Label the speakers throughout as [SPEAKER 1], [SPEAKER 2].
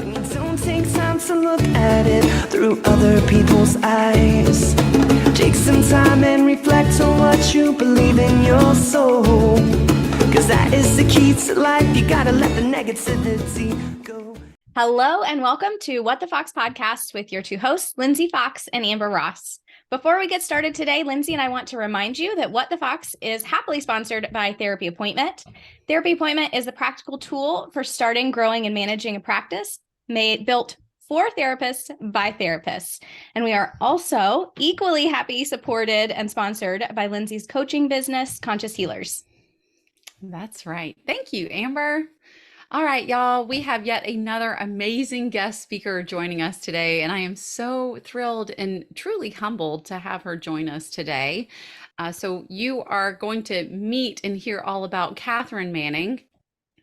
[SPEAKER 1] When you don't take time to look at it through other people's eyes. Take some time and reflect on what you believe in your soul. Cause that is the key to life. You gotta let the negativity go.
[SPEAKER 2] Hello and welcome to What the Fox podcast with your two hosts, Lindsay Fox and Amber Ross. Before we get started today, Lindsay and I want to remind you that What the Fox is happily sponsored by Therapy Appointment. Therapy Appointment is the practical tool for starting, growing, and managing a practice built for therapists by therapists. And we are also equally happy, supported, and sponsored by Lindsay's coaching business, Conscious Healers.
[SPEAKER 3] That's right. Thank you, Amber. All right, y'all, we have yet another amazing guest speaker joining us today, and I am so thrilled and truly humbled to have her join us today. So you are going to meet and hear all about Katharine Manning.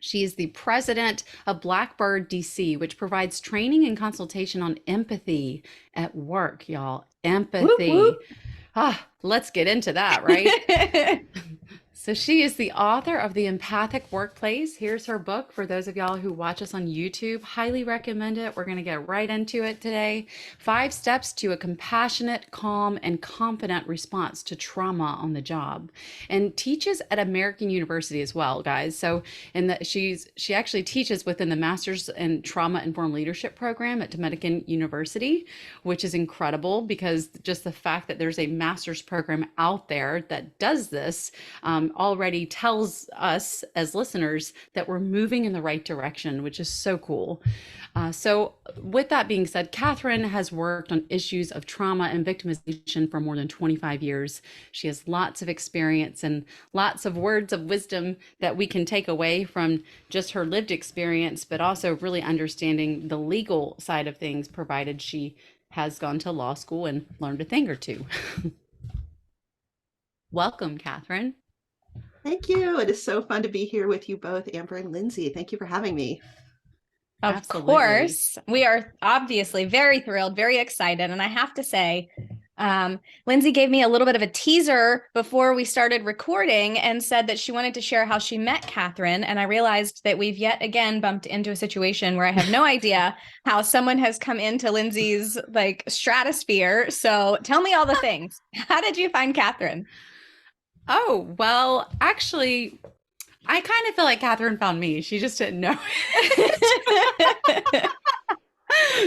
[SPEAKER 3] She is the president of Blackbird DC, which provides training and consultation on empathy at work, y'all. Empathy.
[SPEAKER 2] Whoop, whoop.
[SPEAKER 3] Let's get into that, right? So she is the author of The Empathic Workplace. Here's her book for those of y'all who watch us on YouTube. Highly recommend it. We're going to get right into it today. 5 steps to a compassionate, calm, and confident response to trauma on the job. And teaches at American University as well, guys. So she actually teaches within the Master's in Trauma-Informed Leadership program at Dominican University, which is incredible because just the fact that there's a master's program out there that does this already tells us as listeners that we're moving in the right direction, which is so cool. So with that being said, Katharine has worked on issues of trauma and victimization for more than 25 years. She has lots of experience and lots of words of wisdom that we can take away from just her lived experience, but also really understanding the legal side of things, provided she has gone to law school and learned a thing or two. Welcome, Katharine.
[SPEAKER 4] Thank you. It is so fun to be here with you both, Amber and Lindsay. Thank you for having me.
[SPEAKER 2] Of
[SPEAKER 3] Absolutely.
[SPEAKER 2] course, we are obviously very thrilled, very excited. And I have to say, Lindsay gave me a little bit of a teaser before we started recording and said that she wanted to share how she met Katharine. And I realized that we've yet again bumped into a situation where I have no idea how someone has come into Lindsay's stratosphere. So tell me all the things. How did you find Katharine?
[SPEAKER 3] Oh, well, actually, I kind of feel like Katharine found me. She just didn't know it.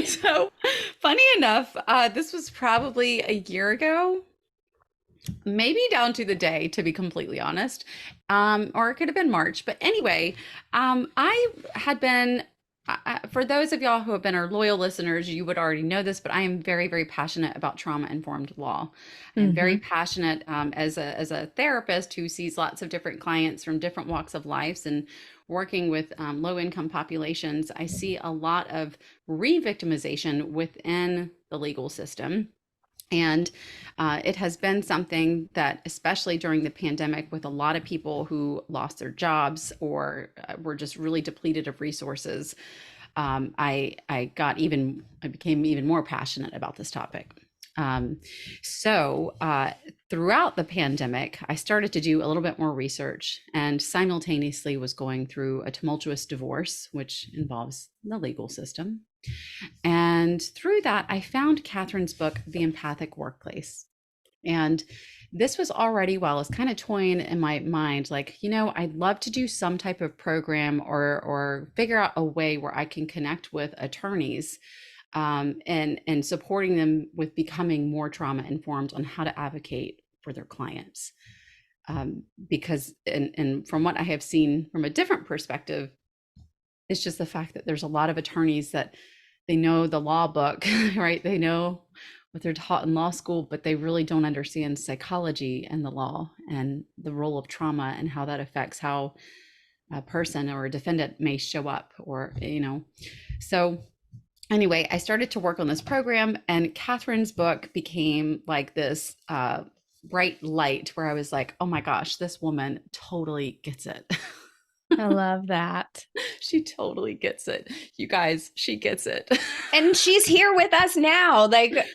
[SPEAKER 3] So funny enough, this was probably a year ago, maybe down to the day, to be completely honest, or it could have been March. But anyway, I had been, for those of y'all who have been our loyal listeners, you would already know this, but I am very, very passionate about trauma-informed law. I'm very passionate as a therapist who sees lots of different clients from different walks of lives, and working with low-income populations. I see a lot of re-victimization within the legal system. And it has been something that, especially during the pandemic, with a lot of people who lost their jobs or were just really depleted of resources, I became even more passionate about this topic. So throughout the pandemic, I started to do a little bit more research, and simultaneously was going through a tumultuous divorce, which involves the legal system. And through that, I found Katharine's book, The Empathic Workplace. And this was already, while I was kind of toying in my mind, I'd love to do some type of program or figure out a way where I can connect with attorneys and supporting them with becoming more trauma informed on how to advocate for their clients. Because and from what I have seen from a different perspective, it's just the fact that there's a lot of attorneys that they know the law book, right? They know what they're taught in law school, but they really don't understand psychology and the law and the role of trauma and how that affects how a person or a defendant may show up, So anyway, I started to work on this program, and Katharine's book became like this bright light where I was like, oh my gosh, this woman totally gets it.
[SPEAKER 2] I love that.
[SPEAKER 3] She totally gets it. You guys, she gets it.
[SPEAKER 2] And she's here with us now,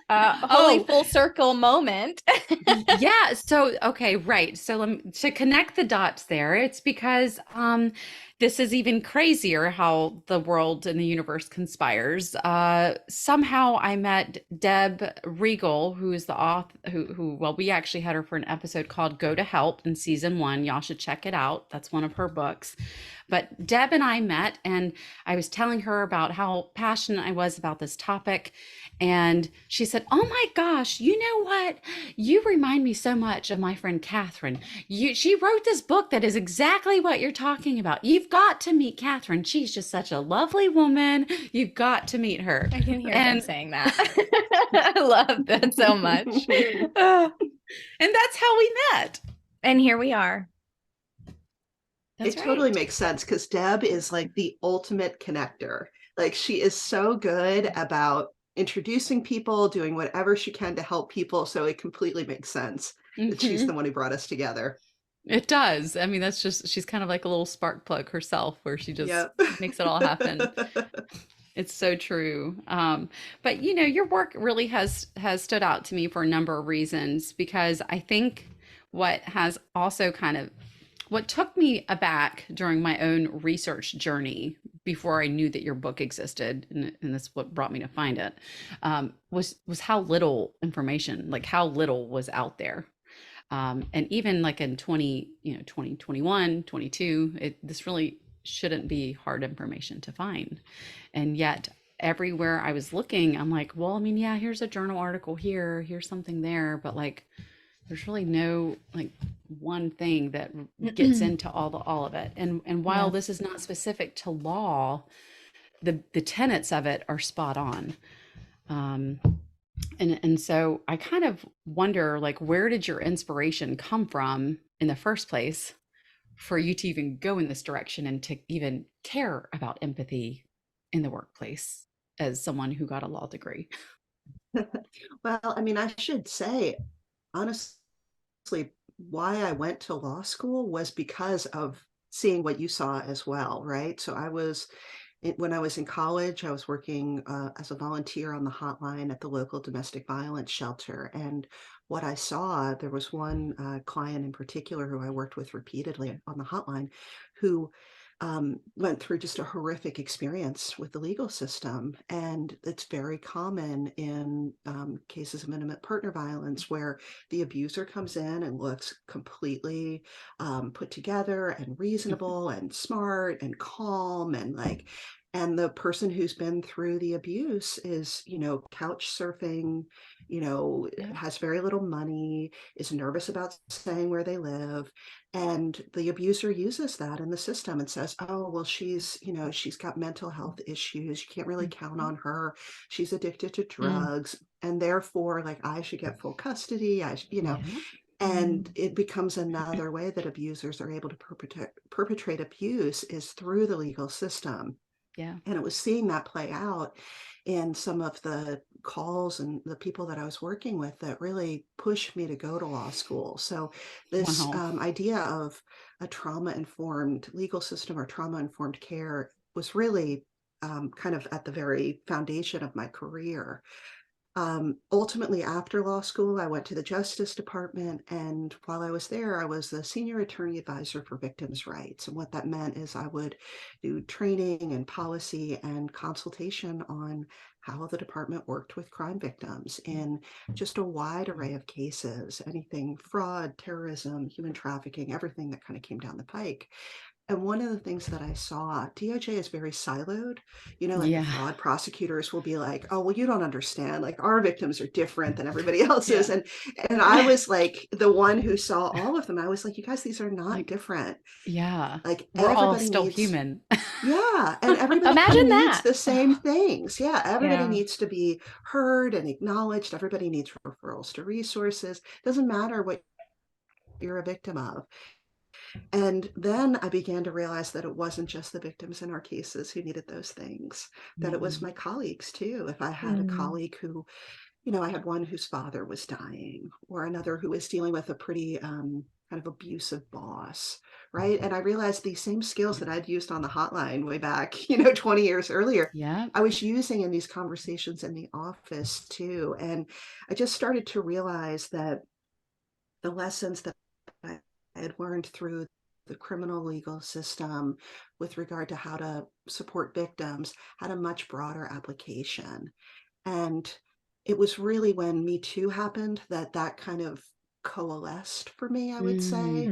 [SPEAKER 2] holy full circle moment.
[SPEAKER 3] Yeah. So, okay. Right. So to connect the dots there, it's because, this is even crazier how the world and the universe conspires. Somehow I met Deb Regal, who is the author, well, we actually had her for an episode called Go to Help in season 1. Y'all should check it out. That's one of her books. But Deb and I met, and I was telling her about how passionate I was about this topic. And she said, "Oh my gosh, you know what? You remind me so much of my friend Catherine. She wrote this book that is exactly what you're talking about. You've got to meet Catherine. She's just such a lovely woman. You've got to meet her."
[SPEAKER 2] I can hear
[SPEAKER 3] And
[SPEAKER 2] them saying that. I love that so much.
[SPEAKER 3] and that's how we met.
[SPEAKER 2] And here we are.
[SPEAKER 3] That's
[SPEAKER 4] It totally
[SPEAKER 3] right.
[SPEAKER 4] makes sense because Deb is like the ultimate connector. Like she is so good about introducing people, doing whatever she can to help people. So it completely makes sense that she's the
[SPEAKER 3] Mhm.
[SPEAKER 4] one who brought us together.
[SPEAKER 3] It does. I mean, that's just, she's kind of like a little spark plug herself where she just
[SPEAKER 4] Yep.
[SPEAKER 3] makes it all happen. It's so true. But you know, your work really has stood out to me for a number of reasons, because I think what has also kind of what took me aback during my own research journey before I knew that your book existed, and that's what brought me to find it, was how little information, like how little was out there. And even like in 2021, 22, this really shouldn't be hard information to find. And yet everywhere I was looking, I'm like, well, I mean, yeah, here's a journal article here, here's something there, but like there's really no like one thing that gets into all of it. And while
[SPEAKER 2] Yeah.
[SPEAKER 3] this is not specific to law, the tenets of it are spot on. Um, and so I kind of wonder, like, where did your inspiration come from in the first place for you to even go in this direction and to even care about empathy in the workplace as someone who got a law degree?
[SPEAKER 4] Well, I mean, I should say, honestly, why I went to law school was because of seeing what you saw as well, right? So when I was in college, I was working as a volunteer on the hotline at the local domestic violence shelter. And what I saw, there was one client in particular who I worked with repeatedly on the hotline who went through just a horrific experience with the legal system. And it's very common in cases of intimate partner violence where the abuser comes in and looks completely put together and reasonable and smart and calm and like, and the person who's been through the abuse is, couch surfing,
[SPEAKER 3] Yeah.
[SPEAKER 4] has very little money, is nervous about saying where they live. And the abuser uses that in the system and says, oh, well, she's got mental health issues. You can't really count
[SPEAKER 3] Mhm.
[SPEAKER 4] on her. She's addicted to
[SPEAKER 3] Mm.
[SPEAKER 4] drugs. And therefore, like, I should get full custody.
[SPEAKER 3] Yeah.
[SPEAKER 4] And it becomes another way that abusers are able to perpetrate abuse is through the legal system.
[SPEAKER 3] Yeah.
[SPEAKER 4] And it was seeing that play out in some of the calls and the people that I was working with that really pushed me to go to law school. So this
[SPEAKER 3] Wow.
[SPEAKER 4] idea of a trauma-informed legal system or trauma-informed care was really kind of at the very foundation of my career. Ultimately, after law school, I went to the Justice Department, and while I was there, I was the senior attorney advisor for victims' rights. And what that meant is I would do training and policy and consultation on how the department worked with crime victims in just a wide array of cases, anything fraud, terrorism, human trafficking, everything that kind of came down the pike. And one of the things that I saw, DOJ is very siloed. Like the
[SPEAKER 3] Yeah.
[SPEAKER 4] fraud prosecutors will be like, oh, well, you don't understand. Like our victims are different than everybody else's.
[SPEAKER 3] Yeah.
[SPEAKER 4] And I was like the one who saw all of them. I was like, you guys, these are not
[SPEAKER 3] Like,
[SPEAKER 4] different.
[SPEAKER 3] yeah.
[SPEAKER 4] Like
[SPEAKER 3] We're all
[SPEAKER 4] everybody
[SPEAKER 3] still
[SPEAKER 4] needs,
[SPEAKER 3] human.
[SPEAKER 4] yeah, and everybody kind of
[SPEAKER 2] Imagine
[SPEAKER 4] needs
[SPEAKER 2] that.
[SPEAKER 4] the same things. Yeah, everybody
[SPEAKER 2] Yeah.
[SPEAKER 4] needs to be heard and acknowledged. Everybody needs referrals to resources. Doesn't matter what you're a victim of. And then I began to realize that it wasn't just the victims in our cases who needed those things, that it was
[SPEAKER 3] Mm-mm.
[SPEAKER 4] my colleagues too. If I had a
[SPEAKER 2] Mm.
[SPEAKER 4] colleague who, I had one whose father was dying, or another who was dealing with a pretty kind of abusive boss, right? And I realized these same skills that I'd used on the hotline way back, 20 years earlier,
[SPEAKER 3] Yeah.
[SPEAKER 4] I was using in these conversations in the office too. And I just started to realize that the lessons that I had learned through the criminal legal system with regard to how to support victims had a much broader application. And it was really when Me Too happened that that kind of coalesced for me, I would say,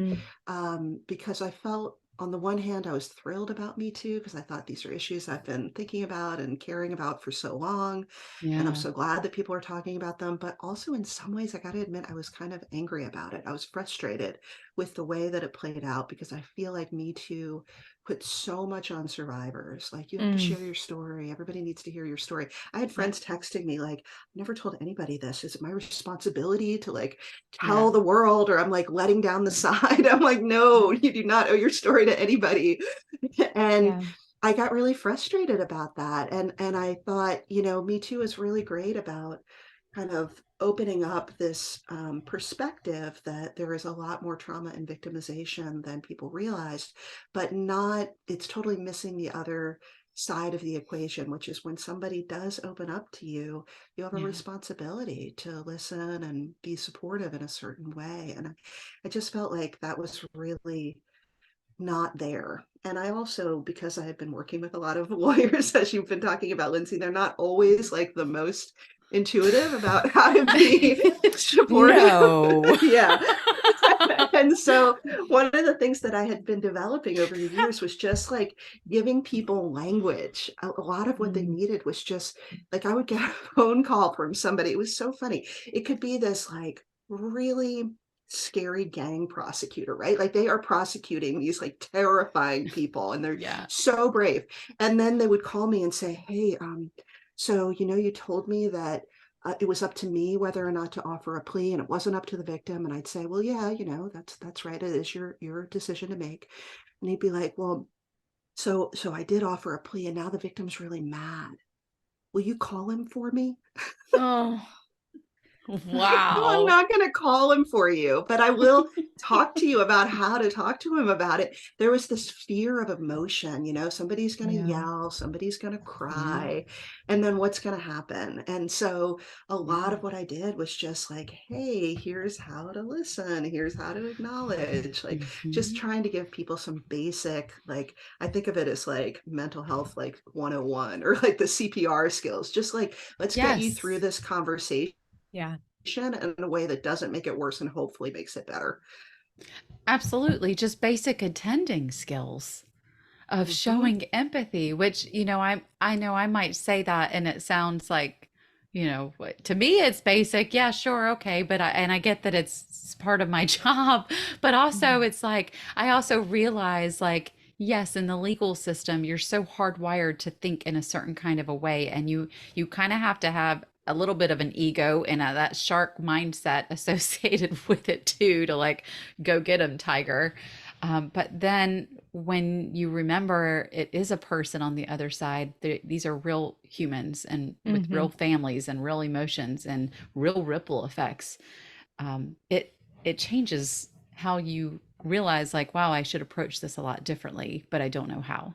[SPEAKER 2] Mm.
[SPEAKER 4] because I felt on the one hand, I was thrilled about Me Too because I thought these are issues I've been thinking about and caring about for so long. And I'm
[SPEAKER 3] Yeah.
[SPEAKER 4] so glad that people are talking about them. But also, in some ways, I got to admit, I was kind of angry about it. I was frustrated with the way that it played out because I feel like Me Too put so much on survivors. Like, you have to
[SPEAKER 2] Mm.
[SPEAKER 4] share your story. Everybody needs to hear your story. I had
[SPEAKER 2] Yeah.
[SPEAKER 4] friends texting me, like, "I never told anybody this. Is it my responsibility to like
[SPEAKER 3] Yeah.
[SPEAKER 4] tell the world?" Or I'm like letting down the side. I'm like, no, you do not owe your story to anybody. And
[SPEAKER 2] Yeah.
[SPEAKER 4] I got really frustrated about that. And I thought, you know, Me Too is really great about kind of opening up this perspective that there is a lot more trauma and victimization than people realized, but not, it's totally missing the other side of the equation, which is when somebody does open up to you, you have a
[SPEAKER 3] Yeah.
[SPEAKER 4] responsibility to listen and be supportive in a certain way. And I just felt like that was really not there. And I also, because I had been working with a lot of lawyers, as you've been talking about, Lindsay, they're not always like the most intuitive about how to be supportive.
[SPEAKER 3] No.
[SPEAKER 4] Yeah. And so one of the things that I had been developing over the years was just like giving people language. A lot of what they
[SPEAKER 2] Mm.
[SPEAKER 4] needed was just like, I would get a phone call from somebody. It was so funny. It could be this like really scary gang prosecutor, right? Like they are prosecuting these like terrifying people and they're
[SPEAKER 3] Yeah.
[SPEAKER 4] so brave. And then they would call me and say, "Hey, so you know, you told me that it was up to me whether or not to offer a plea, and it wasn't up to the victim." And I'd say, "Well, yeah, you know, that's right. It is your decision to make." And he'd be like, "Well, so I did offer a plea, and now the victim's really mad. Will you call him for me?"
[SPEAKER 2] Oh,
[SPEAKER 4] No, I'm
[SPEAKER 2] wow.
[SPEAKER 4] not going to call him for you, but I will talk to you about how to talk to him about it. There was this fear of emotion, you know, somebody's going to
[SPEAKER 2] Yeah.
[SPEAKER 4] yell, somebody's going to
[SPEAKER 3] Yeah.
[SPEAKER 4] cry, and then what's going to happen? And so a lot
[SPEAKER 3] Yeah.
[SPEAKER 4] of what I did was just like, hey, here's how to listen, here's how to acknowledge, like just
[SPEAKER 3] Mhm.
[SPEAKER 4] trying to give people some basic, like, I think of it as like mental health, like 101, or like the CPR skills, just like, let's get you through
[SPEAKER 3] Yes.
[SPEAKER 4] this conversation
[SPEAKER 2] Yeah.
[SPEAKER 4] in a way that doesn't make it worse and hopefully makes it better.
[SPEAKER 3] Absolutely. Just basic attending skills of
[SPEAKER 4] Mhm.
[SPEAKER 3] showing empathy, which, I know I might say that and it sounds like, to me it's basic. Yeah, sure, okay, but I get that it's part of my job, but also
[SPEAKER 2] Mhm.
[SPEAKER 3] it's like I also realize like yes, in the legal system you're so hardwired to think in a certain kind of a way, and you kind of have to have a little bit of an ego and that shark mindset associated with it too, to like go get him, tiger. But then when you remember it is a person on the other side, these are real humans and with real
[SPEAKER 2] Mhm.
[SPEAKER 3] families and real emotions and real ripple effects, it changes how you realize like, wow, I should approach this a lot differently, but I don't know how.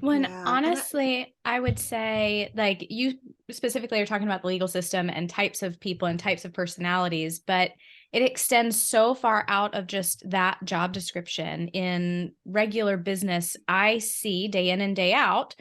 [SPEAKER 2] When
[SPEAKER 4] Yeah, and
[SPEAKER 2] honestly, I would say, like, you specifically are talking about the legal system and types of people and types of personalities, but it extends so far out of just that job description. In regular business, I see day in and day out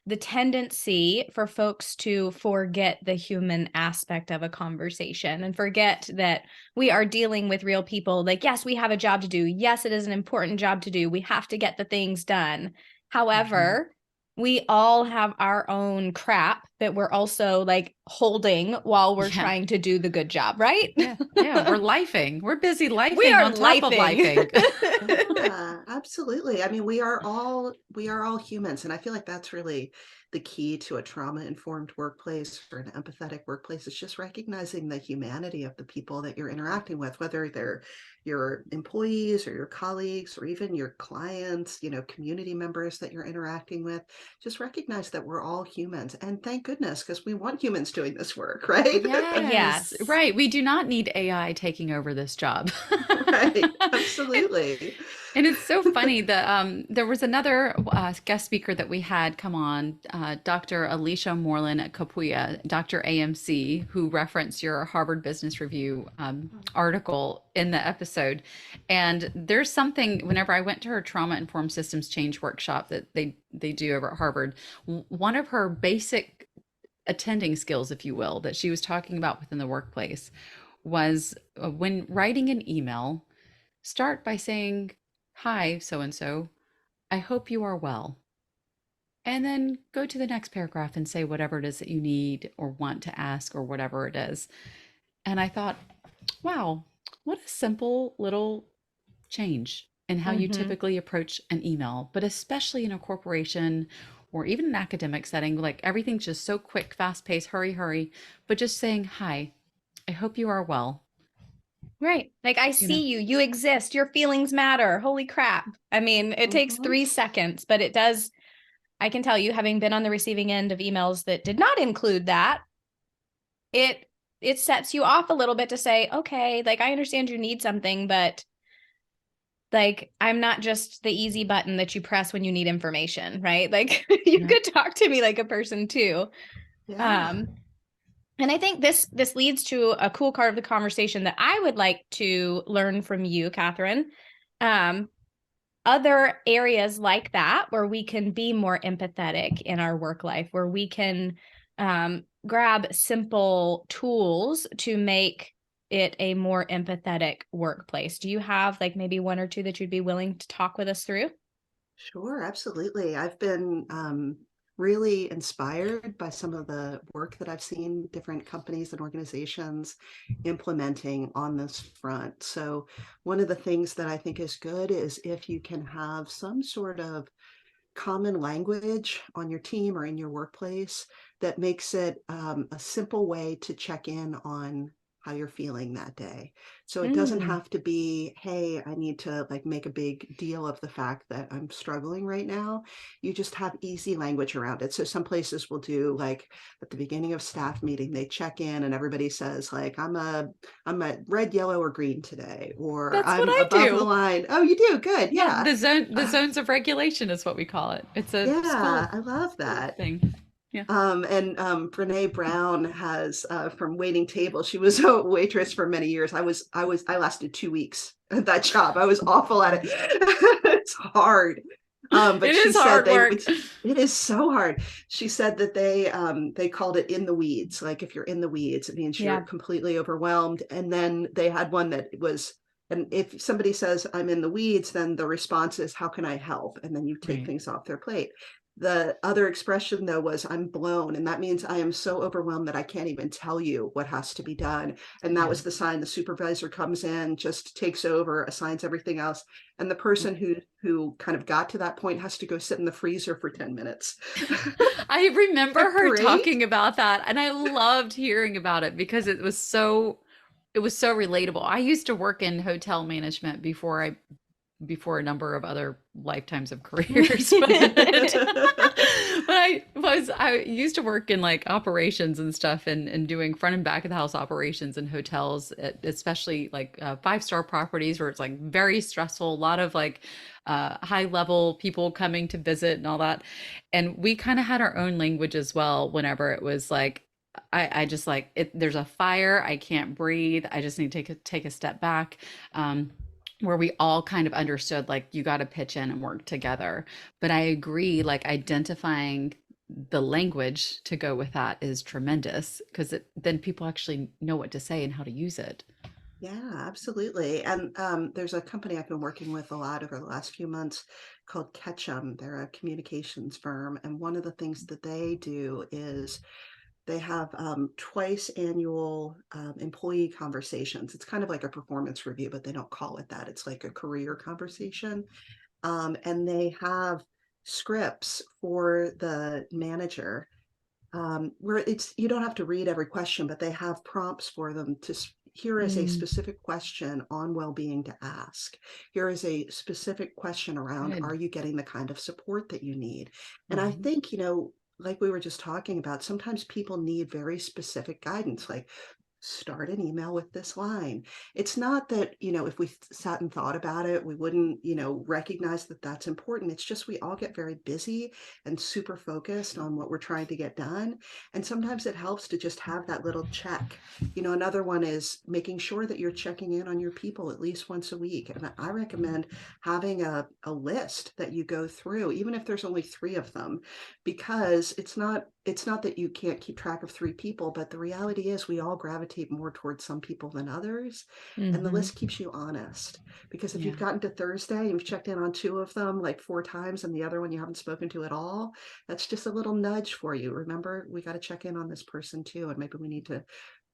[SPEAKER 2] the tendency for folks to forget the human aspect of a conversation and forget that we are dealing with real people. Like, yes, we have a job to do. Yes, it is an important job to do. We have to get the things done.
[SPEAKER 3] Mhm.
[SPEAKER 2] However, we all have our own crap that we're also like holding while we're
[SPEAKER 3] Yeah.
[SPEAKER 2] trying to do the good job, right?
[SPEAKER 3] Yeah. Yeah. We're lifing. We're busy
[SPEAKER 2] We
[SPEAKER 3] lifing
[SPEAKER 2] are
[SPEAKER 3] on top of
[SPEAKER 2] lifing.
[SPEAKER 3] lifing.
[SPEAKER 4] yeah, absolutely. I mean, we are all humans, and I feel like that's really the key to a trauma-informed workplace or an empathetic workplace. Is just recognizing the humanity of the people that you're interacting with, whether they're your employees or your colleagues or even your clients, you know, community members that you're interacting with. Just recognize that we're all humans, and thank goodness, because we want humans doing this work, right?
[SPEAKER 3] Yes.
[SPEAKER 2] Yes.
[SPEAKER 3] Right. We do not need AI taking over this job.
[SPEAKER 4] Right.
[SPEAKER 2] And
[SPEAKER 4] Absolutely.
[SPEAKER 3] And it's so funny that there was another guest speaker that we had come on, Dr. Alicia Moreland at Capuya, Dr. AMC, who referenced your Harvard Business Review article in the episode. And there's something, whenever I went to her trauma-informed systems change workshop that they do over at Harvard, one of her basic attending skills, if you will, that she was talking about within the workplace was when writing an email, start by saying, "Hi, so and so. I hope you are well." And then go to the next paragraph and say whatever it is that you need or want to ask or whatever it is. And I thought, wow, what a simple little change in how you typically approach an email, but especially in a corporation or even an academic setting, like everything's just so quick, fast paced, hurry, hurry, but just saying, "Hi, I hope you are well."
[SPEAKER 2] Right. Like, I
[SPEAKER 3] You know?
[SPEAKER 2] see you, you exist, your feelings matter. Holy crap. I mean, it takes 3 seconds, but it does. I can tell you, having been on the receiving end of emails that did not include that, it sets you off a little bit to say, okay, like, I understand you need something, but like, I'm not just the easy button that you press when you need information, right? Like, you
[SPEAKER 3] Yeah.
[SPEAKER 2] could talk to me like a person too.
[SPEAKER 4] Yeah.
[SPEAKER 2] And I think this leads to a cool part of the conversation that I would like to learn from you, Katharine. Other areas like that where we can be more empathetic in our work life, where we can grab simple tools to make it a more empathetic workplace. Do you have like maybe 1 or 2 that you'd be willing to talk with us through?
[SPEAKER 4] Sure, absolutely. I've been really inspired by some of the work that I've seen different companies and organizations implementing on this front. So, one of the things that I think is good is if you can have some sort of common language on your team or in your workplace that makes it a simple way to check in on how you're feeling that day. So it doesn't
[SPEAKER 2] Mm.
[SPEAKER 4] have to be, hey, I need to like make a big deal of the fact that I'm struggling right now. You just have easy language around it. So some places will do like at the beginning of staff meeting, they check in and everybody says like, I'm a red, yellow, or green today, or
[SPEAKER 3] That's what
[SPEAKER 4] I'm
[SPEAKER 3] I
[SPEAKER 4] above the
[SPEAKER 3] do.
[SPEAKER 4] line. Oh, you do? Good.
[SPEAKER 3] Yeah,
[SPEAKER 4] Yeah.
[SPEAKER 3] the zones of regulation is what we call it. It's a
[SPEAKER 4] Yeah,
[SPEAKER 3] school
[SPEAKER 4] I love that.
[SPEAKER 3] thing. Yeah.
[SPEAKER 4] And Brene Brown has from waiting table. She was a waitress for many years. I lasted 2 weeks at that job. I was awful at it. It's hard. But
[SPEAKER 3] It
[SPEAKER 4] she
[SPEAKER 3] is
[SPEAKER 4] said
[SPEAKER 3] hard
[SPEAKER 4] they
[SPEAKER 3] work.
[SPEAKER 4] would. It is so hard. She said that they called it in the weeds. Like if you're in the weeds, it means you're
[SPEAKER 2] Yeah.
[SPEAKER 4] completely overwhelmed. And then they had one that was. And if somebody says I'm in the weeds, then the response is, how can I help? And then you take
[SPEAKER 3] Right.
[SPEAKER 4] things off their plate. The other expression, though, was I'm blown. And that means I am so overwhelmed that I can't even tell you what has to be done. And that
[SPEAKER 3] Yeah.
[SPEAKER 4] was the sign the supervisor comes in, just takes over, assigns everything else. And the person who kind of got to that point has to go sit in the freezer for 10 minutes.
[SPEAKER 3] I remember
[SPEAKER 4] That
[SPEAKER 3] her
[SPEAKER 4] great?
[SPEAKER 3] talking about that, and I loved hearing about it because it was so relatable. I used to work in hotel management before a number of other lifetimes of careers. But I used to work in like operations and stuff and doing front and back of the house operations in hotels, especially like 5-star properties where it's like very stressful, a lot of like high level people coming to visit and all that. And we kind of had our own language as well whenever it was like I just like it, there's a fire, I can't breathe, I just need to take a step back. Where we all kind of understood like you got to pitch in and work together. But I agree, like identifying the language to go with that is tremendous because then people actually know what to say and how to use it.
[SPEAKER 4] Yeah, absolutely. And there's a company I've been working with a lot over the last few months called Ketchum. They're a communications firm. And one of the things that they do is they have twice annual employee conversations. It's kind of like a performance review, but they don't call it that. It's like a career conversation. And they have scripts for the manager where it's you don't have to read every question, but they have prompts for them to. Here is a
[SPEAKER 3] Mm,
[SPEAKER 4] specific question on well-being to ask. Here is a specific question around, are
[SPEAKER 3] good.
[SPEAKER 4] you getting the kind of support that you need? And I
[SPEAKER 3] Mhm.
[SPEAKER 4] think, like we were just talking about, sometimes people need very specific guidance, like start an email with this line. It's not that, if we sat and thought about it, we wouldn't, recognize that that's important. It's just we all get very busy and super focused on what we're trying to get done. And sometimes it helps to just have that little check. Another one is making sure that you're checking in on your people at least once a week. And I recommend having a list that you go through, even if there's only 3 of them, because it's not that you can't keep track of 3 people, but the reality is we all gravitate more towards some people than others. And the
[SPEAKER 2] Mhm.
[SPEAKER 4] list keeps you honest, because if
[SPEAKER 3] Yeah.
[SPEAKER 4] you've gotten to Thursday and you've checked in on 2 of them like 4 times and the other one you haven't spoken to at all, that's just a little nudge for you. Remember, we got to check in on this person too, and maybe we need to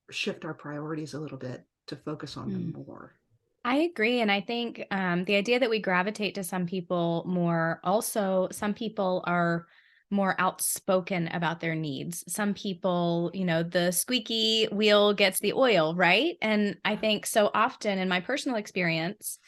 [SPEAKER 4] shift our priorities a little bit to focus on them
[SPEAKER 3] Mm.
[SPEAKER 4] more.
[SPEAKER 2] I agree. And I think the idea that we gravitate to some people more, also, some people are more outspoken about their needs. Some people, the squeaky wheel gets the oil, right? And I think so often in my personal experience,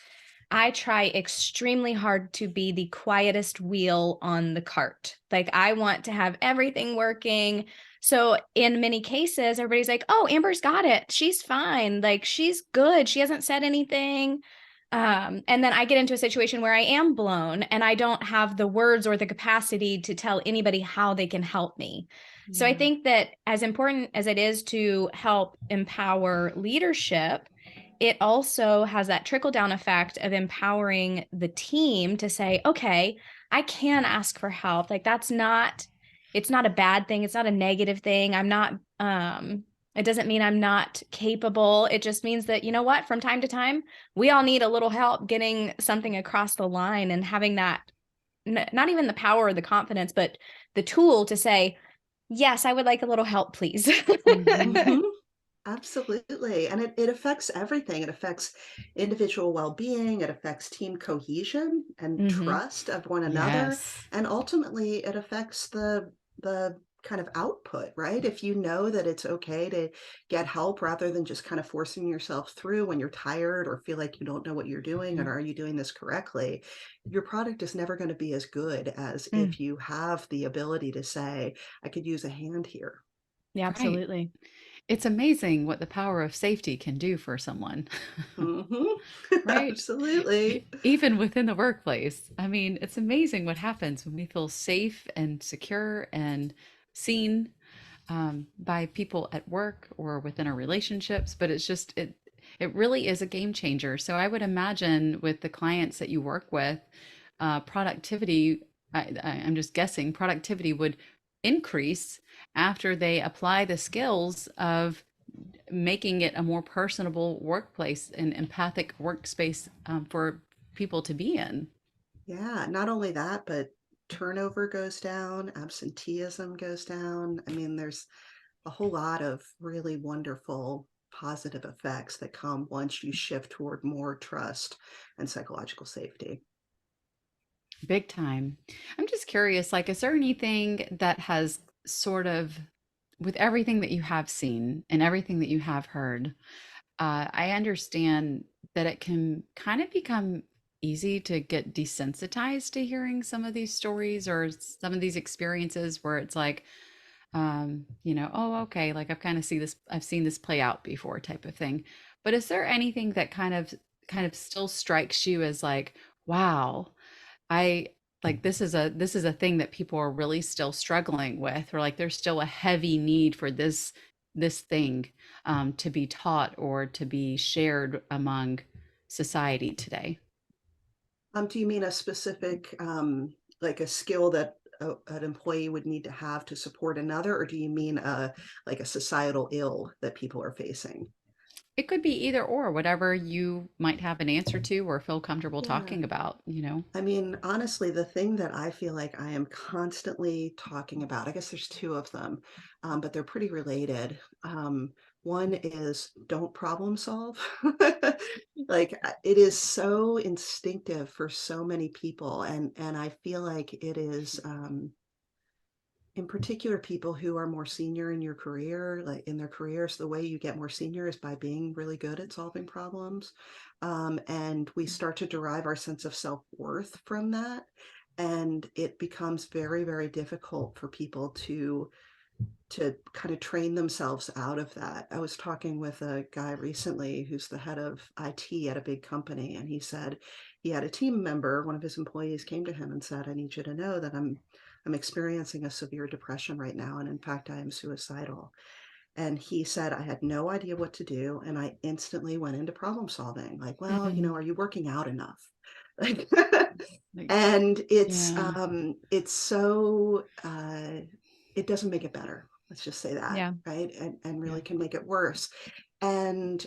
[SPEAKER 2] I try extremely hard to be the quietest wheel on the cart. Like, I want to have everything working. So in many cases, everybody's like, "Oh, Amber's got it. She's fine. Like, she's good. She hasn't said anything." And then I get into a situation where I am blown and I don't have the words or the capacity to tell anybody how they can help me. So I
[SPEAKER 3] Yeah.
[SPEAKER 2] think that as important as it is to help empower leadership, it also has that trickle down effect of empowering the team to say, okay, I can ask for help. Like, it's not a bad thing. It's not a negative thing. It doesn't mean I'm not capable. It just means that, you know what, from time to time, we all need a little help getting something across the line, and having that, not even the power or the confidence, but the tool to say, yes, I would like a little help, please.
[SPEAKER 3] Mhm.
[SPEAKER 4] Mhm. Absolutely. And it affects everything. It affects individual well-being, it affects team cohesion and
[SPEAKER 2] Hmm.
[SPEAKER 4] trust of one another,
[SPEAKER 3] Yes.
[SPEAKER 4] and ultimately it affects the kind of output, right? If you know that it's okay to get help rather than just kind of forcing yourself through when you're tired or feel like you don't know what you're doing and are you doing this correctly, your product is never going to be as good as
[SPEAKER 2] Mm,
[SPEAKER 4] if you have the ability to say, I could use a hand here.
[SPEAKER 2] yeah,
[SPEAKER 3] Right.
[SPEAKER 2] absolutely.
[SPEAKER 3] It's amazing what the power of safety can do for someone,
[SPEAKER 4] Mhm.
[SPEAKER 3] right?
[SPEAKER 4] Absolutely.
[SPEAKER 3] Even within the workplace. I mean, it's amazing what happens when we feel safe and secure and seen by people at work or within our relationships. But it really is a game changer. So I would imagine with the clients that you work with, productivity, I'm just guessing, productivity would increase after they apply the skills of making it a more personable workplace and empathic workspace for people to be in.
[SPEAKER 4] Yeah, not only that, but turnover goes down, absenteeism goes down. I mean, there's a whole lot of really wonderful positive effects that come once you shift toward more trust and psychological safety.
[SPEAKER 3] Big time. I'm just curious, like, is there anything that has sort of, with everything that you have seen and everything that you have heard, I understand that it can kind of become easy to get desensitized to hearing some of these stories or some of these experiences where it's like, oh, okay, like I've seen this play out before type of thing. But is there anything that kind of still strikes you as like, wow, I like this is a thing that people are really still struggling with, or like there's still a heavy need for this thing to be taught or to be shared among society today.
[SPEAKER 4] Do you mean a specific, like a skill that an employee would need to have to support another, or do you mean like a societal ill that people are facing?
[SPEAKER 3] It could be either or, whatever you might have an answer to or feel comfortable
[SPEAKER 4] Yeah.
[SPEAKER 3] talking about.
[SPEAKER 4] I mean, honestly, the thing that I feel like I am constantly talking about, I guess there's 2 of them, but they're pretty related. One is don't problem solve. Like it is so instinctive for so many people, and I feel like it is in particular people who are more senior in your career, like in their careers, the way you get more senior is by being really good at solving problems. And we start to derive our sense of self-worth from that. And it becomes very, very difficult for people to kind of train themselves out of that. I was talking with a guy recently who's the head of IT at a big company, and he said he had a team member, one of his employees came to him and said, I need you to know that I'm experiencing a severe depression right now, and in fact I am suicidal. And he said, I had no idea what to do, and I instantly went into problem solving, like, well,
[SPEAKER 3] Mhm.
[SPEAKER 4] are you working out enough? Like,
[SPEAKER 3] Like,
[SPEAKER 4] and
[SPEAKER 3] yeah.
[SPEAKER 4] it's so it doesn't make it better. Let's just say that,
[SPEAKER 2] Yeah.
[SPEAKER 4] right? And
[SPEAKER 3] Yeah.
[SPEAKER 4] really can make it worse. And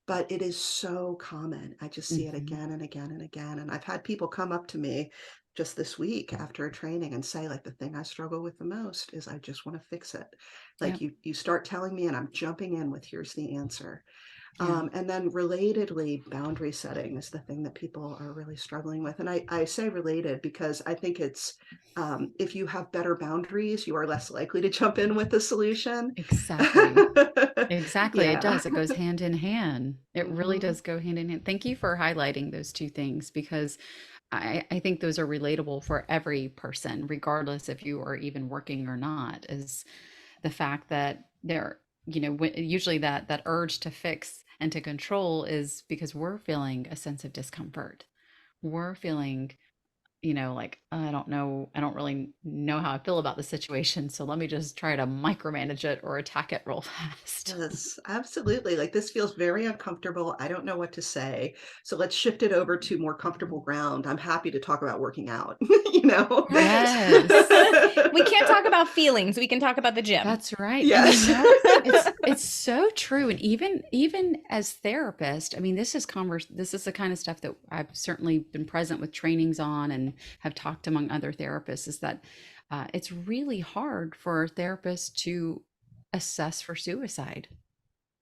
[SPEAKER 4] but it is so common. I just see it
[SPEAKER 3] Mhm.
[SPEAKER 4] again and again and again. And I've had people come up to me just this week after a training and say, like, the thing I struggle with the most is I just want to fix it. Like,
[SPEAKER 3] Yep.
[SPEAKER 4] you start telling me and I'm jumping in with here's the answer.
[SPEAKER 3] Yeah.
[SPEAKER 4] And then relatedly, boundary setting is the thing that people are really struggling with. And I say related because I think it's if you have better boundaries, you are less likely to jump in with the solution.
[SPEAKER 3] Exactly. Exactly. It
[SPEAKER 4] Yeah.
[SPEAKER 3] does. It goes hand in hand. It really
[SPEAKER 4] Hmm.
[SPEAKER 3] does go hand in hand. Thank you for highlighting those two things because I think those are relatable for every person, regardless if you are even working or not, is the fact that they're, usually that urge to fix and to control is because we're feeling a sense of discomfort. We're feeling like, I don't really know how I feel about the situation. So let me just try to micromanage it or attack it real fast.
[SPEAKER 4] Yes, absolutely. Like, this feels very uncomfortable. I don't know what to say. So let's shift it over to more comfortable ground. I'm happy to talk about working out, you know?
[SPEAKER 3] Yes.
[SPEAKER 2] We can't talk about feelings. We can talk about the gym.
[SPEAKER 3] That's right. And
[SPEAKER 4] Yes.
[SPEAKER 3] it's so true. And even as therapist, I mean, this is the kind of stuff that I've certainly been present with trainings on and have talked among other therapists is that it's really hard for therapists to assess for suicide.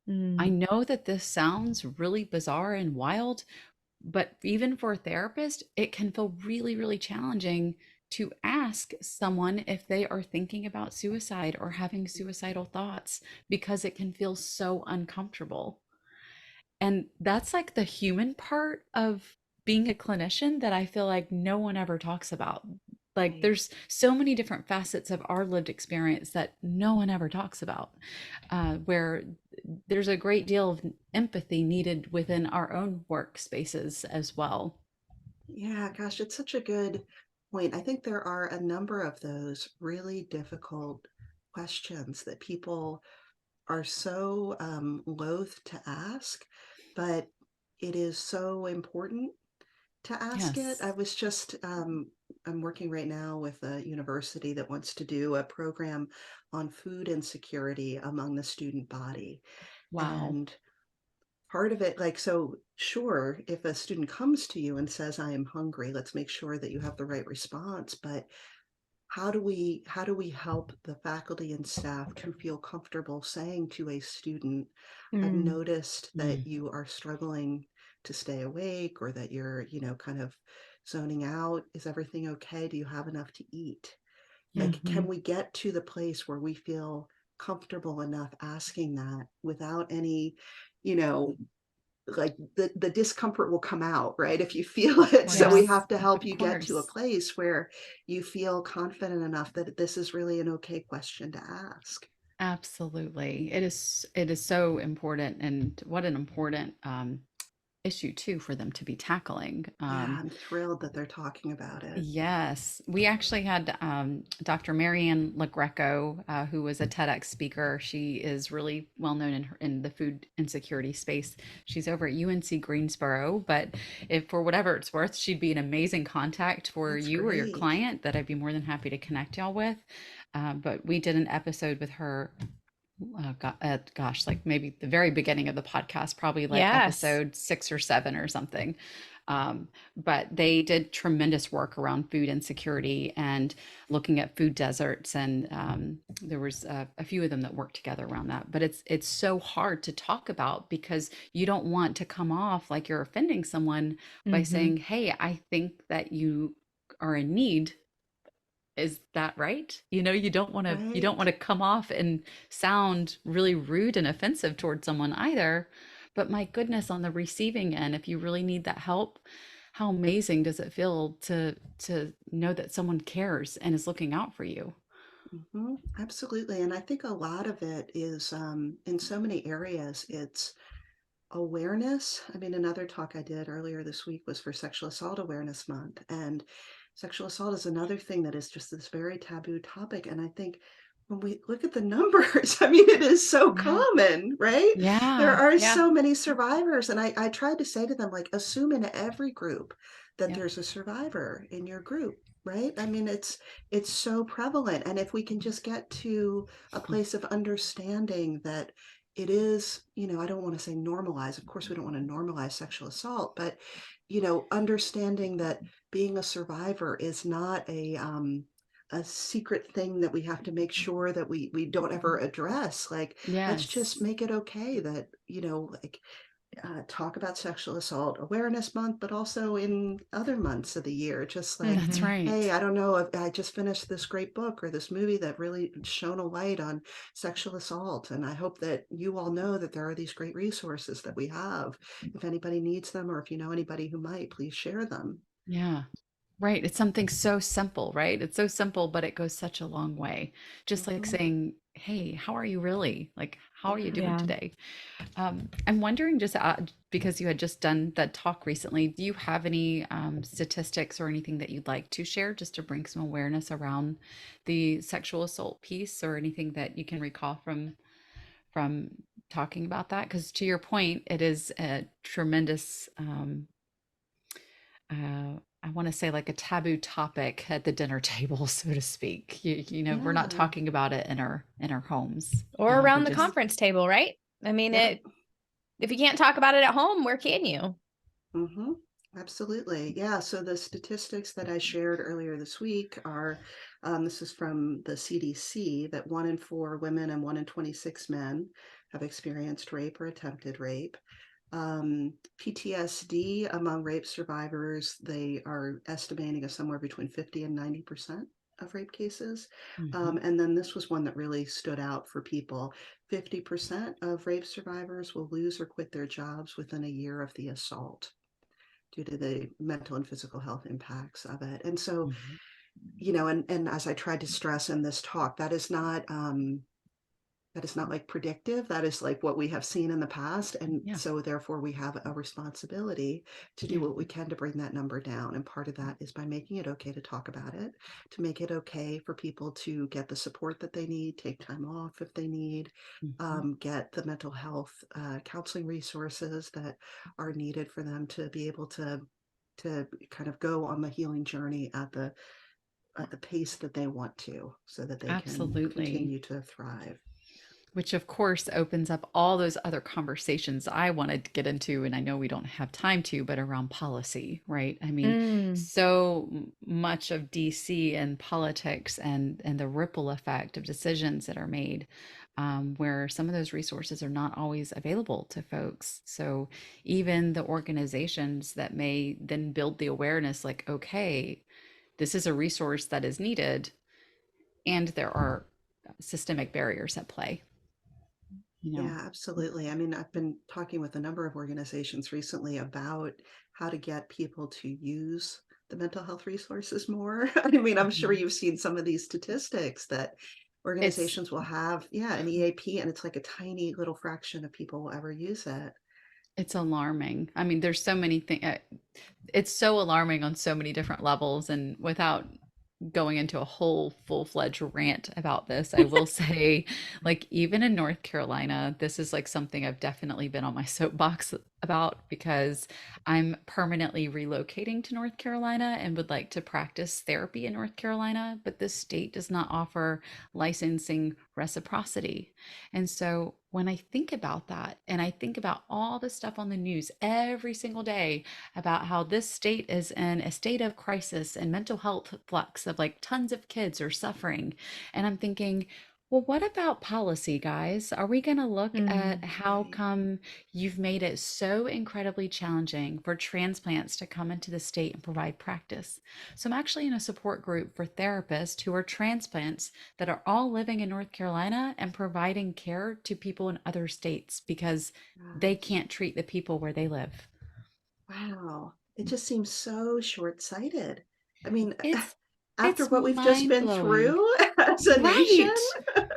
[SPEAKER 3] I
[SPEAKER 2] Mm.
[SPEAKER 3] know that this sounds really bizarre and wild, but even for a therapist, it can feel really, really challenging to ask someone if they are thinking about suicide or having suicidal thoughts because it can feel so uncomfortable. And that's like the human part of being a clinician that I feel like no one ever talks about. Like
[SPEAKER 4] Right.
[SPEAKER 3] there's so many different facets of our lived experience that no one ever talks about, where there's a great deal of empathy needed within our own workspaces as well.
[SPEAKER 4] Yeah, gosh, it's such a good point. I think there are a number of those really difficult questions that people are so loath to ask, but it is so important to ask it. I
[SPEAKER 3] Yes.
[SPEAKER 4] was just, I'm working right now with a university that wants to do a program on food insecurity among the student body.
[SPEAKER 3] Wow.
[SPEAKER 4] And part of it, like, so sure, if a student comes to you and says, I am hungry, let's make sure that you have the right response. But how do we help the faculty and staff to feel comfortable saying to a student, I've
[SPEAKER 2] Mm.
[SPEAKER 4] noticed that
[SPEAKER 3] Mm.
[SPEAKER 4] you are struggling to stay awake or that you're, kind of zoning out. Is everything okay? Do you have enough to eat?
[SPEAKER 3] Yeah.
[SPEAKER 4] Like, can
[SPEAKER 2] Mhm.
[SPEAKER 4] we get to the place where we feel comfortable enough asking that without any, you know, like the discomfort will come out, right? If you feel
[SPEAKER 3] Of
[SPEAKER 4] it. So we
[SPEAKER 3] course.
[SPEAKER 2] Yes.
[SPEAKER 4] have to help
[SPEAKER 3] Of
[SPEAKER 4] you get to a
[SPEAKER 3] course.
[SPEAKER 4] place where you feel confident enough that this is really an okay question to ask.
[SPEAKER 3] Absolutely. It is so important and what an important issue too for them to be tackling.
[SPEAKER 4] Yeah, I'm thrilled that they're talking about it.
[SPEAKER 3] Yes, we actually had Dr. Marianne LaGreco, who was a TEDx speaker. She is really well known in the food insecurity space. She's over at UNC Greensboro, but if for whatever it's worth, she'd be an amazing contact for
[SPEAKER 4] That's
[SPEAKER 3] you or your
[SPEAKER 4] great.
[SPEAKER 3] client that I'd be more than happy to connect y'all with. But we did an episode with her gosh, like maybe the very beginning of the podcast, probably like
[SPEAKER 2] Yes.
[SPEAKER 3] episode 6 or 7 or something. But they did tremendous work around food insecurity and looking at food deserts, and there was a few of them that worked together around that. But it's so hard to talk about because you don't want to come off like you're offending someone by
[SPEAKER 2] Mhm.
[SPEAKER 3] saying, "Hey, I think that you are in need, is that right?" You don't want to
[SPEAKER 4] Right.
[SPEAKER 3] come off and sound really rude and offensive towards someone either. But my goodness, on the receiving end, if you really need that help, how amazing does it feel to know that someone cares and is looking out for you?
[SPEAKER 4] Absolutely. And I think a lot of it is in so many areas, it's awareness. I mean, another talk I did earlier this week was for Sexual Assault Awareness Month. And sexual assault is another thing that is just this very taboo topic. And I think when we look at the numbers, I mean, it is so
[SPEAKER 3] Yeah.
[SPEAKER 4] common, right? There
[SPEAKER 3] Yeah.
[SPEAKER 4] are
[SPEAKER 2] Yeah.
[SPEAKER 4] so many survivors. And I tried to say to them, like, assume in every group that
[SPEAKER 3] Yep.
[SPEAKER 4] there's a survivor in your group. Right. I mean, it's so prevalent. And if we can just get to a place of understanding that it is, I don't want to say normalize. Of course, we don't want to normalize sexual assault, but, understanding that being a survivor is not a secret thing that we have to make sure that we don't ever address. Like, let's just
[SPEAKER 3] Yes.
[SPEAKER 4] make it okay that, like, talk about Sexual Assault Awareness Month, but also in other months of the year. Just like,
[SPEAKER 3] That's
[SPEAKER 2] Mhm.
[SPEAKER 4] hey,
[SPEAKER 3] right.
[SPEAKER 4] I don't know if I just finished this great book or this movie that really shone a light on sexual assault. And I hope that you all know that there are these great resources that we have. If anybody needs them, or if you know anybody who might, please share them.
[SPEAKER 3] Yeah. Right. It's something so simple, right? It's so simple, but it goes such a long way. Just like
[SPEAKER 4] Mhm.
[SPEAKER 3] saying, hey, how are you really? Like, how are you
[SPEAKER 4] Yeah.
[SPEAKER 3] doing
[SPEAKER 2] Yeah.
[SPEAKER 3] today? I'm wondering, just because you had just done that talk recently, do you have any statistics or anything that you'd like to share just to bring some awareness around the sexual assault piece, or anything that you can recall from talking about that? Because to your point, it is a tremendous I want to say, like, a taboo topic at the dinner table, so to speak. We're not
[SPEAKER 4] Yeah.
[SPEAKER 3] talking about it in our homes.
[SPEAKER 2] Or
[SPEAKER 3] We
[SPEAKER 2] around the
[SPEAKER 3] just
[SPEAKER 2] conference table, right? I mean,
[SPEAKER 4] Yep.
[SPEAKER 2] if you can't talk about it at home, where can you?
[SPEAKER 4] Mm-hmm. Absolutely. Yeah. So the statistics that I shared earlier this week are this is from the CDC, that 1 in 4 women and 1 in 26 men have experienced rape or attempted rape. PTSD among rape survivors, they are estimating of somewhere between 50 and 90% of rape cases.
[SPEAKER 3] Mhm.
[SPEAKER 4] And then this was one that really stood out for people. 50% of rape survivors will lose or quit their jobs within a year of the assault due to the mental and physical health impacts of it. And so,
[SPEAKER 3] Mhm.
[SPEAKER 4] and as I tried to stress in this talk, that is not like predictive. That is like what we have seen in the past. And
[SPEAKER 3] Yeah.
[SPEAKER 4] so therefore we have a responsibility to do
[SPEAKER 3] Yeah.
[SPEAKER 4] what we can to bring that number down. And part of that is by making it okay to talk about it, to make it okay for people to get the support that they need, take time off if they need,
[SPEAKER 3] Mhm.
[SPEAKER 4] get the mental health counseling resources that are needed for them to be able to kind of go on the healing journey at the pace that they want to, so that they can
[SPEAKER 3] Absolutely.
[SPEAKER 4] continue to thrive.
[SPEAKER 3] Which, of course, opens up all those other conversations I wanted to get into, and I know we don't have time to, but around policy, right? I mean,
[SPEAKER 2] Mm.
[SPEAKER 3] so much of DC and politics, and the ripple effect of decisions that are made, where some of those resources are not always available to folks. So even the organizations that may then build the awareness, like, okay, this is a resource that is needed, and there are systemic barriers at play, you know.
[SPEAKER 4] Yeah, absolutely. I mean, I've been talking with a number of organizations recently about how to get people to use the mental health resources more. I mean, I'm sure
[SPEAKER 3] Mhm.
[SPEAKER 4] you've seen some of these statistics that
[SPEAKER 3] It's
[SPEAKER 4] organizations will have, yeah, an EAP, and it's like a tiny little fraction of people will ever use it.
[SPEAKER 3] it's alarming. I mean, there's so many things. It's so alarming on so many different levels, and without going into a whole full-fledged rant about this, I will say, like, even in North Carolina, this is like something I've definitely been on my soapbox about, because I'm permanently relocating to North Carolina and would like to practice therapy in North Carolina, but this state does not offer licensing reciprocity. And so when I think about that, and I think about all the stuff on the news every single day about how this state is in a state of crisis and mental health flux, of like tons of kids are suffering. And I'm thinking, well, what about policy, guys? Are we going to look at
[SPEAKER 2] Mm.
[SPEAKER 3] how
[SPEAKER 4] Right.
[SPEAKER 3] come you've made it so incredibly challenging for transplants to come into the state and provide practice? So I'm actually in a support group for therapists who are transplants that are all living in North Carolina and providing care to people in other states because they
[SPEAKER 4] Gosh.
[SPEAKER 3] can't treat the people where they live.
[SPEAKER 4] Wow. It just seems so short-sighted. I mean,
[SPEAKER 3] It's
[SPEAKER 4] after
[SPEAKER 3] it's
[SPEAKER 4] what we've just
[SPEAKER 3] mind
[SPEAKER 4] been
[SPEAKER 3] blowing.
[SPEAKER 4] through, as a nation.
[SPEAKER 3] Right.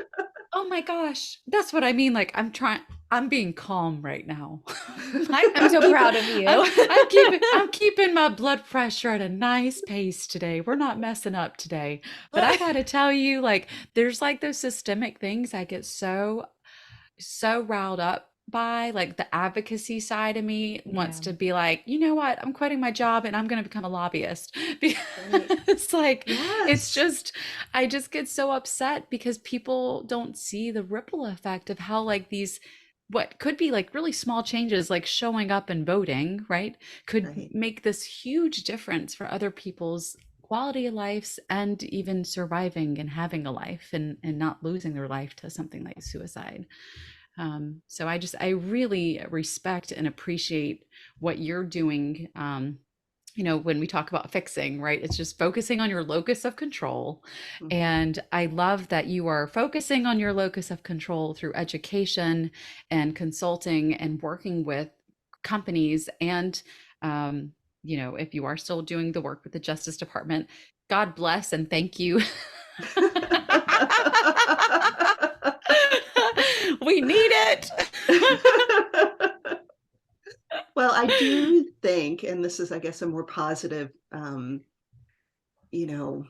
[SPEAKER 3] Oh my gosh. That's what I mean. Like I'm being calm right now.
[SPEAKER 2] I'm so proud of you.
[SPEAKER 3] I'm keeping my blood pressure at a nice pace today. We're not messing up today. But I gotta tell you, like, there's like those systemic things I get so riled up by. Like the advocacy side of me wants
[SPEAKER 2] Yeah.
[SPEAKER 3] to be like, you know what, I'm quitting my job and I'm going to become a lobbyist. Because like it's
[SPEAKER 4] Yes.
[SPEAKER 3] just, I just get so upset because people don't see the ripple effect of how like these what could be like really small changes, like showing up and voting, right, could
[SPEAKER 4] Right.
[SPEAKER 3] make this huge difference for other people's quality of lives and even surviving and having a life and not losing their life to something like suicide. So I really respect and appreciate what you're doing. When we talk about fixing, right? It's just focusing on your locus of control.
[SPEAKER 4] Mhm.
[SPEAKER 3] And I love that you are focusing on your locus of control through education and consulting and working with companies. And, if you are still doing the work with the Justice Department, God bless and thank you. We need it.
[SPEAKER 4] Well, I do think, and this is, I guess, a more positive, you know,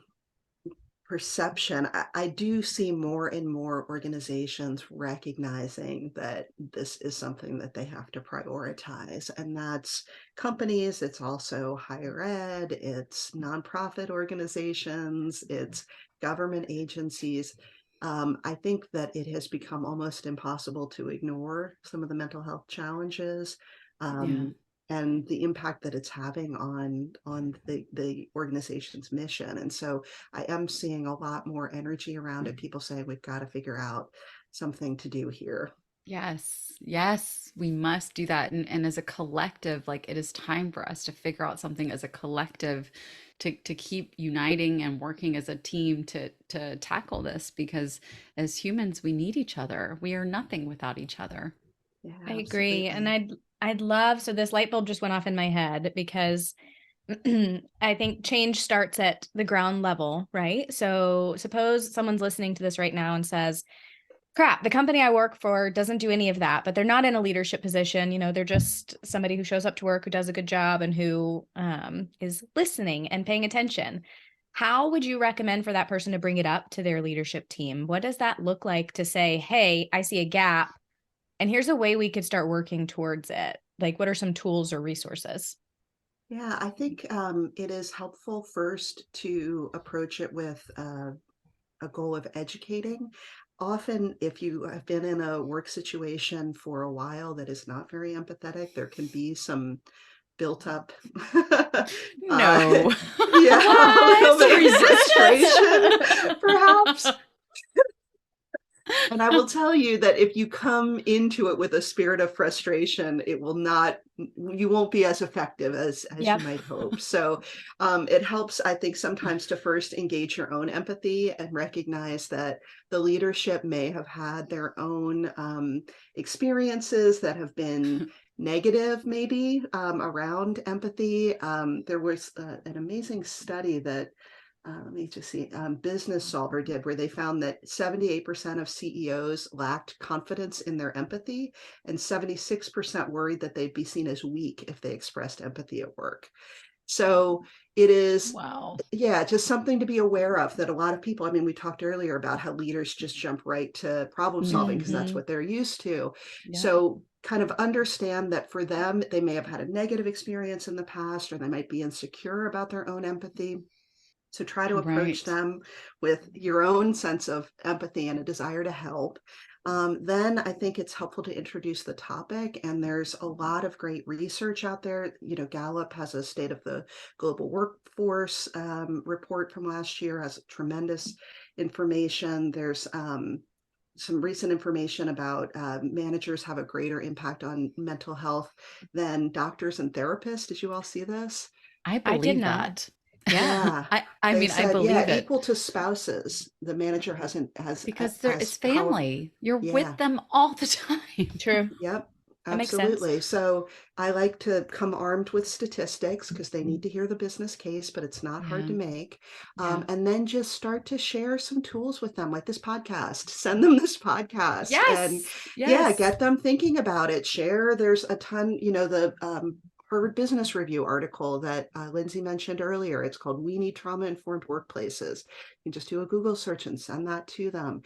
[SPEAKER 4] perception. I do see more and more organizations recognizing that this is something that they have to prioritize, and that's companies. It's also higher ed, it's nonprofit organizations, it's government agencies. I think that it has become almost impossible to ignore some of the mental health challenges.
[SPEAKER 3] Yeah.
[SPEAKER 4] Um, and the impact that it's having on the organization's mission. And so I am seeing a lot more energy around it. People saying we've got to figure out something to do here.
[SPEAKER 3] Yes, yes, we must do that. And as a collective, like it is time for us to figure out something as a collective to keep uniting and working as a team to tackle this because as humans, we need each other. We are nothing without each other.
[SPEAKER 4] Yeah,
[SPEAKER 2] I agree. And
[SPEAKER 4] absolutely.
[SPEAKER 2] I'd love, so this light bulb just went off in my head because I think change starts at the ground level, right? So suppose someone's listening to this right now and says, crap, the company I work for doesn't do any of that, but they're not in a leadership position. They're just somebody who shows up to work, who does a good job, and who is listening and paying attention. How would you recommend for that person to bring it up to their leadership team? What does that look like to say, hey, I see a gap, and here's a way we could start working towards it? Like, what are some tools or resources?
[SPEAKER 4] Yeah, I think it is helpful first to approach it with a goal of educating. Often, if you have been in a work situation for a while that is not very empathetic, there can be some built up,
[SPEAKER 3] No.
[SPEAKER 4] yeah, a little
[SPEAKER 3] What?
[SPEAKER 4] bit of frustration, perhaps. And I will tell you that if you come into it with a spirit of frustration, it will not, you won't be as effective as you
[SPEAKER 2] Yep.
[SPEAKER 4] might hope. So it helps, I think, sometimes to first engage your own empathy and recognize that the leadership may have had their own experiences that have been negative, maybe around empathy. There was an amazing study that let me just see, Business Solver did, where they found that 78% of CEOs lacked confidence in their empathy, and 76% worried that they'd be seen as weak if they expressed empathy at work. So it is,
[SPEAKER 3] Wow.
[SPEAKER 4] yeah, just something to be aware of that a lot of people, I mean, we talked earlier about how leaders just jump right to problem solving because that's
[SPEAKER 2] Mhm.
[SPEAKER 4] what they're used to.
[SPEAKER 3] Yeah.
[SPEAKER 4] So kind of understand that for them, they may have had a negative experience in the past, or they might be insecure about their own empathy. So try to approach
[SPEAKER 3] Right.
[SPEAKER 4] them with your own sense of empathy and a desire to help. Then I think it's helpful to introduce the topic, and there's a lot of great research out there. Gallup has a State of the Global Workforce report from last year, has tremendous information. There's some recent information about managers have a greater impact on mental health than doctors and therapists. Did you all see this?
[SPEAKER 3] I
[SPEAKER 2] I did
[SPEAKER 3] believe
[SPEAKER 2] not.
[SPEAKER 3] that.
[SPEAKER 2] Yeah.
[SPEAKER 4] Yeah,
[SPEAKER 3] I
[SPEAKER 4] they
[SPEAKER 3] mean, I
[SPEAKER 4] said, yeah,
[SPEAKER 3] believe it
[SPEAKER 4] equal to spouses. The manager
[SPEAKER 3] because
[SPEAKER 4] has
[SPEAKER 3] it's
[SPEAKER 4] power.
[SPEAKER 3] family. You're
[SPEAKER 4] Yeah,
[SPEAKER 3] with them all the time.
[SPEAKER 2] True.
[SPEAKER 4] yep.
[SPEAKER 2] That makes sense.
[SPEAKER 4] Absolutely. So I like to come armed with statistics because they need to hear the business case, but it's not hard to
[SPEAKER 3] Yeah.
[SPEAKER 4] make.
[SPEAKER 3] Yeah.
[SPEAKER 4] And then just start to share some tools with them, like this podcast. Send them this podcast and yeah,
[SPEAKER 3] Yes.
[SPEAKER 4] get them thinking about it. Share. There's a ton, the Harvard Business Review article that Lindsay mentioned earlier. It's called We Need Trauma-Informed Workplaces. You can just do a Google search and send that to them.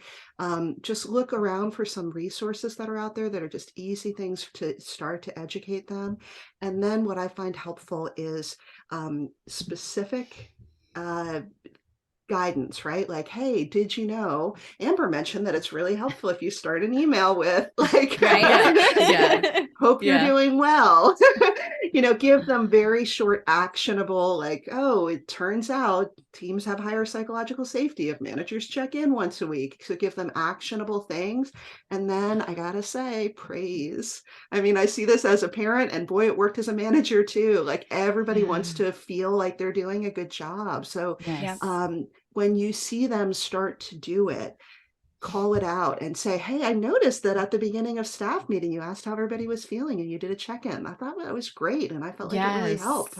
[SPEAKER 4] Just look around for some resources that are out there that are just easy things to start to educate them. And then what I find helpful is specific guidance, right? Like, hey, did you know, Amber mentioned that it's really helpful if you start an email with like,
[SPEAKER 2] Right.
[SPEAKER 3] Yeah.
[SPEAKER 4] hope you're
[SPEAKER 3] Yeah.
[SPEAKER 4] doing well. Give them very short, actionable, like, oh, it turns out teams have higher psychological safety if managers check in once a week. So give them actionable things. And then I gotta say, praise. I mean, I see this as a parent, and boy, it worked as a manager too. Like everybody wants to feel like they're doing a good job. So
[SPEAKER 3] Yes.
[SPEAKER 4] when you see them start to do it, call it out and say, hey, I noticed that at the beginning of staff meeting, you asked how everybody was feeling and you did a check-in. I thought that was great. And I felt like it really helped.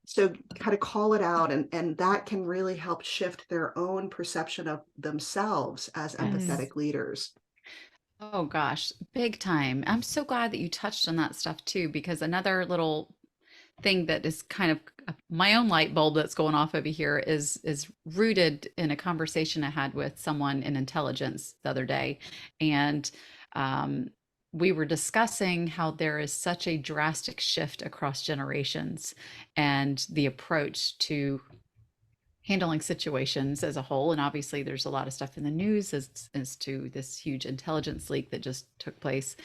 [SPEAKER 4] So kind of call it out, and that can really help shift their own perception of themselves as empathetic leaders.
[SPEAKER 3] Oh gosh, big time. I'm so glad that you touched on that stuff too, because another little thing that is kind of my own light bulb that's going off over here is rooted in a conversation I had with someone in intelligence the other day. And we were discussing how there is such a drastic shift across generations and the approach to handling situations as a whole. And obviously there's a lot of stuff in the news as to this huge intelligence leak that just took place,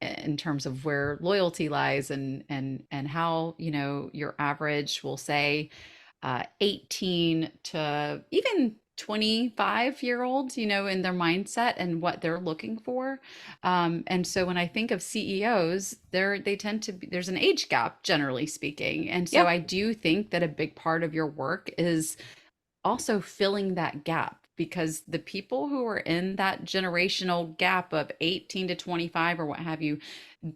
[SPEAKER 3] in terms of where loyalty lies and how, your average will say 18 to even 25-year-olds, in their mindset and what they're looking for. And so when I think of CEOs, they tend to be, there's an age gap, generally speaking. And so I do think that a big part of your work is also filling that gap, because the people who are in that generational gap of 18 to 25 or what have you,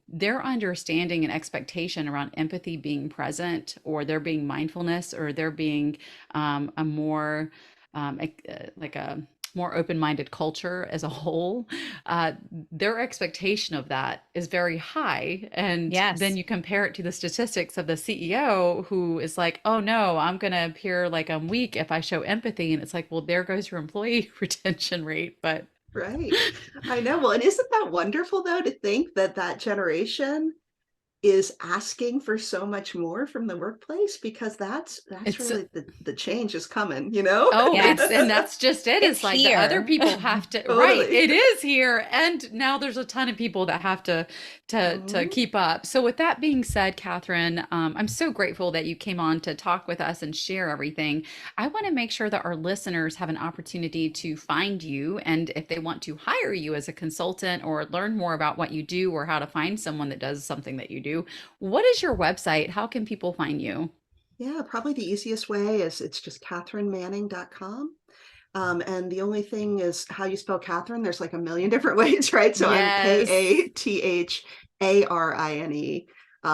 [SPEAKER 3] their understanding and expectation around empathy being present, or there being mindfulness, or there being a more like a more open-minded culture as a whole, their expectation of that is very high. And then you compare it to the statistics of the CEO who is like, oh no, I'm going to appear like I'm weak if I show empathy. And it's like, well, there goes your employee retention rate. But
[SPEAKER 4] right. I know. Well, and isn't that wonderful though, to think that that generation is asking for so much more from the workplace, because that's really the change is coming,
[SPEAKER 3] Oh, and that's just it. It's like
[SPEAKER 2] here.
[SPEAKER 3] the other people have to,
[SPEAKER 4] Totally.
[SPEAKER 3] Right. It is here. And now there's a ton of people that have to keep up. So with that being said, Katharine, I'm so grateful that you came on to talk with us and share everything. I want to make sure that our listeners have an opportunity to find you. And if they want to hire you as a consultant or learn more about what you do, or how to find someone that does something that you do, what is your website? How can people find you?
[SPEAKER 4] Yeah, probably the easiest way is it's just katharinemanning.com. And the only thing is how you spell Katharine. There's like a million different ways, right? So I'm Katharine,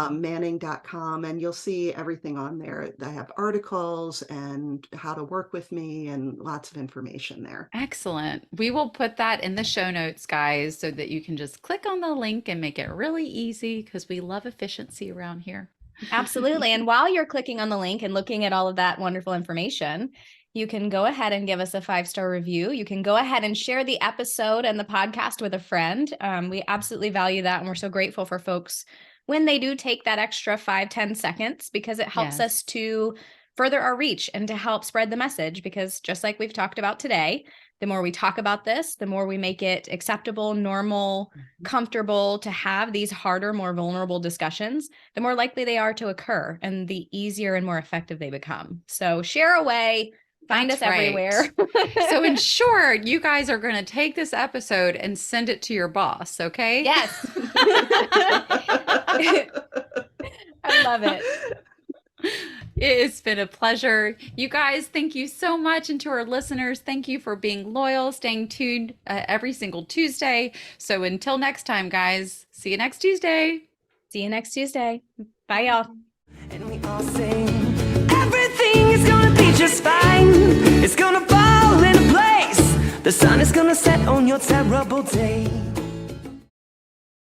[SPEAKER 4] Manning.com, and you'll see everything on there. I have articles and how to work with me and lots of information there.
[SPEAKER 3] Excellent. We will put that in the show notes, guys, so that you can just click on the link and make it really easy, because we love efficiency around here.
[SPEAKER 2] Absolutely. And while you're clicking on the link and looking at all of that wonderful information, you can go ahead and give us a 5-star review. You can go ahead and share the episode and the podcast with a friend. We absolutely value that. And we're so grateful for folks when they do take that extra 5-10 seconds, because it helps us to further our reach and to help spread the message. Because just like we've talked about today, the more we talk about this, the more we make it acceptable, normal, comfortable to have these harder, more vulnerable discussions, the more likely they are to occur and the easier and more effective they become. So share away, find us everywhere.
[SPEAKER 3] So in short, you guys are going to take this episode and send it to your boss, okay?
[SPEAKER 2] Yes. I love it.
[SPEAKER 3] It's been a pleasure. You guys, thank you so much. And to our listeners, thank you for being loyal, staying tuned every single Tuesday. So until next time, guys, see you next Tuesday.
[SPEAKER 2] See you next Tuesday. Bye, y'all.
[SPEAKER 1] And we all sing, everything is gonna be just fine. It's gonna fall into place. The sun is gonna set on your terrible day.